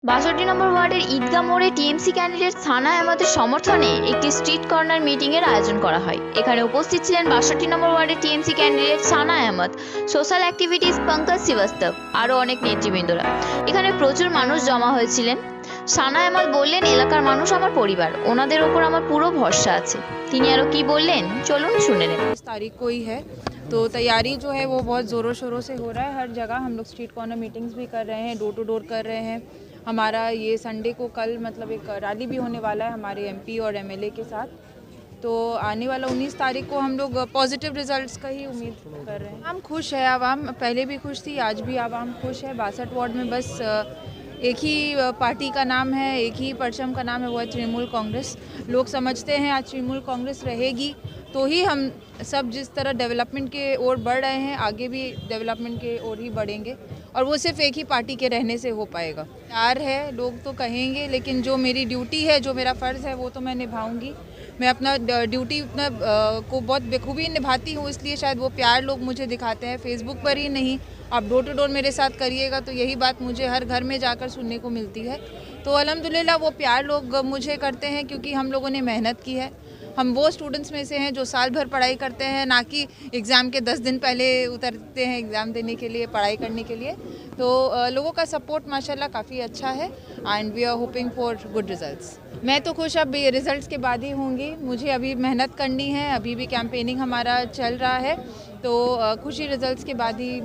৬২ নম্বর ওয়ার্ডের ঈদগাহ মোড়ে TMC candidate সানা আহমেদের সমর্থনে একটি স্ট্রিট কর্নার মিটিংয়ের আয়োজন করা হয়। এখানে উপস্থিত ছিলেন ৬২ নম্বর ওয়ার্ডের টিএমসি ক্যান্ডিডেট সানা আহমেদ, সোশ্যাল অ্যাক্টিভিটিস পঙ্কজ শ্রীবাস্তব, আরও অনেক নেতৃবৃন্দরা। এখানে প্রচুর মানুষ জমা হয়েছিলেন। সানা আহমেদ বললেন, এলাকার মানুষ আমার পরিবার, ওনাদের ওপর আমার পুরো ভরসা আছে। তিনি আরও কি বললেন চলুন শুনে নেব। 20 तारीख को ही है, तो तैयारी जो है वो बहुत ज़ोरों शोरों से हो रहा है। हर जगह हम लोग स्ट्रीट कॉर्नर मीटिंग्स भी कर रहे हैं, डोर टू डोर कर रहे हैं। हमारा ये संडे को कल मतलब एक रैली भी होने वाला है हमारे एमपी और एमएलए के साथ। तो आने वाला 19 तारीख को हम लोग पॉजिटिव रिजल्ट्स का ही उम्मीद कर रहे हैं। हम खुश है, आवाम पहले भी खुश थी, आज भी आवाम खुश है। 62 वार्ड में बस एक ही पार्टी का नाम है, एक ही परचम का नाम है, वो है तृणमूल कांग्रेस। लोग समझते हैं आज तृणमूल कांग्रेस रहेगी तो ही हम सब जिस तरह डेवलपमेंट के ओर बढ़ रहे हैं आगे भी डेवलपमेंट के ओर ही बढ़ेंगे, और वो सिर्फ एक ही पार्टी के रहने से हो पाएगा। प्यार है लोग तो कहेंगे, लेकिन जो मेरी ड्यूटी है, जो मेरा फ़र्ज़ है, वो तो मैं निभाऊंगी। मैं अपना ड्यूटी उतना को बहुत बेखूबी निभाती हूँ, इसलिए शायद वो प्यार लोग मुझे दिखाते हैं। फेसबुक पर ही नहीं, आप डोर टू डोर मेरे साथ करिएगा तो यही बात मुझे हर घर में जाकर सुनने को मिलती है। तो अल्हम्दुलिल्लाह वो प्यार लोग मुझे करते हैं, क्योंकि हम लोगों ने मेहनत की है। हम वो स्टूडेंट्स में से हैं जो साल भर पढ़ाई करते हैं, ना कि एग्ज़ाम के 10 दिन पहले उतरते हैं एग्ज़ाम देने के लिए, पढ़ाई करने के लिए। तो लोगों का सपोर्ट माशाल्लाह काफ़ी अच्छा है, and we are hoping for good results. मैं तो खुश अब रिजल्ट्स के बाद ही होंगी, मुझे अभी मेहनत करनी है, अभी भी कैंपेनिंग हमारा चल रहा है। तो खुशी रिजल्ट्स के बाद ही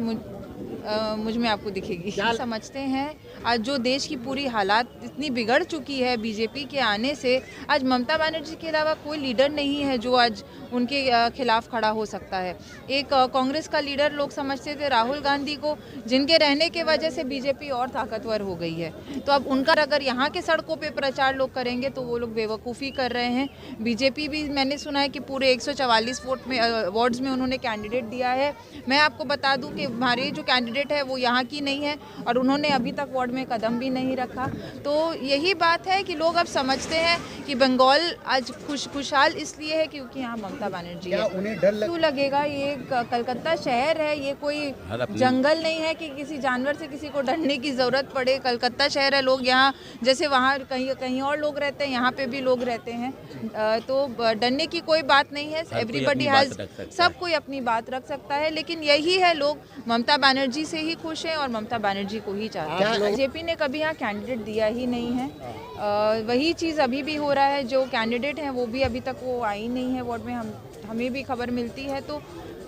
मुझ में आपको दिखेगी। समझते हैं आज जो देश की पूरी हालात इतनी बिगड़ चुकी है बीजेपी के आने से, आज ममता बनर्जी के अलावा कोई लीडर नहीं है जो आज उनके खिलाफ खड़ा हो सकता है। एक कांग्रेस का लीडर लोग समझते थे राहुल गांधी को, जिनके रहने के वजह से बीजेपी और ताकतवर हो गई है। तो अब उनका अगर यहाँ के सड़कों पे प्रचार लोग करेंगे तो वो लोग बेवकूफ़ी कर रहे हैं। बीजेपी भी मैंने सुना है कि पूरे 144 वार्ड्स में उन्होंने कैंडिडेट दिया है। मैं आपको बता दूं कि हमारे जो कैंडिडेट है वो यहाँ की नहीं है, और उन्होंने अभी तक वार्ड में कदम भी नहीं रखा। तो यही बात है कि लोग अब समझते हैं कि बंगाल आज खुशहाल इसलिए है क्योंकि यहाँ ममता बनर्जी है। उन्हें डर क्यों लगेगा? ये कलकत्ता शहर है, ये कोई जंगल नहीं है कि किसी जानवर से किसी को डरने की ज़रूरत पड़े। कलकत्ता शहर है, लोग यहाँ जैसे वहाँ कहीं और लोग रहते हैं, यहाँ पे भी लोग रहते हैं। तो डरने की कोई बात नहीं है। एवरीबडी हैज़, सब कोई अपनी बात रख सकता है, लेकिन यही है लोग ममता बनर्जी से ही खुश हैं और ममता बनर्जी को ही चाहते हैं। बीजेपी ने कभी यहाँ कैंडिडेट दिया ही नहीं है। वही चीज़ अभी भी हो रहा है, जो कैंडिडेट हैं वो भी अभी तक वो आई नहीं है वार्ड में। हमें भी खबर मिलती है तो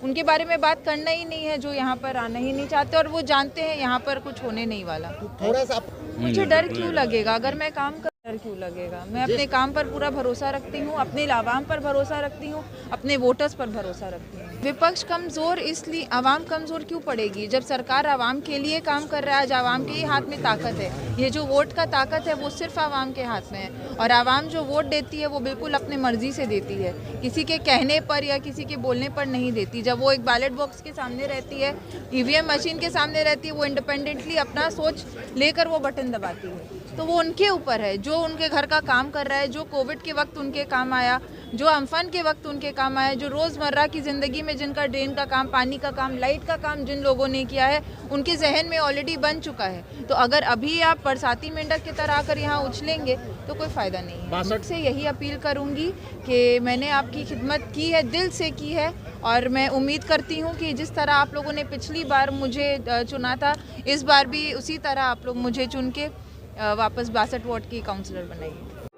उनके बारे में बात करना ही नहीं है, जो यहाँ पर आना ही नहीं चाहते, और वो जानते हैं यहाँ पर कुछ होने नहीं वाला। थोड़ा सा मुझे डर क्यों लगेगा? अगर मैं काम कर, डर क्यों लगेगा? मैं अपने काम पर पूरा भरोसा रखती हूँ, अपने आवाम पर भरोसा रखती हूँ, अपने वोटर्स पर भरोसा रखती हूँ। विपक्ष कमज़ोर इसलिए, आवाम कमज़ोर क्यों पड़ेगी जब सरकार आवाम के लिए काम कर रहा है? आज आवाम के ही हाथ में ताकत है। ये जो वोट का ताकत है वो सिर्फ आवाम के हाथ में है, और आवाम जो वोट देती है वो बिल्कुल अपने मर्जी से देती है, किसी के कहने पर या किसी के बोलने पर नहीं देती। जब वो एक बैलेट बॉक्स के सामने रहती है, ईवीएम मशीन के सामने रहती है, वो इंडिपेंडेंटली अपना सोच लेकर वो बटन दबाती है। तो वो उनके ऊपर है, जो उनके घर का काम कर रहा है, जो कोविड के वक्त उनके काम आया, जो अम्फान के वक्त उनके काम आया, जो रोज़मर्रा की ज़िंदगी में जिनका ड्रेन का काम, पानी का काम, लाइट का काम जिन लोगों ने किया है, उनके जहन में ऑलरेडी बन चुका है। तो अगर अभी आप बरसाती मेंढक की तरह आकर यहाँ उछलेंगे तो कोई फ़ायदा नहीं है। मुझसे यही अपील करूँगी कि मैंने आपकी खिदमत की है, दिल से की है, और मैं उम्मीद करती हूँ कि जिस तरह आप लोगों ने पिछली बार मुझे चुना था, इस बार भी उसी तरह आप लोग मुझे चुन के वापस 62 वार्ड की काउंसलर बनाइए।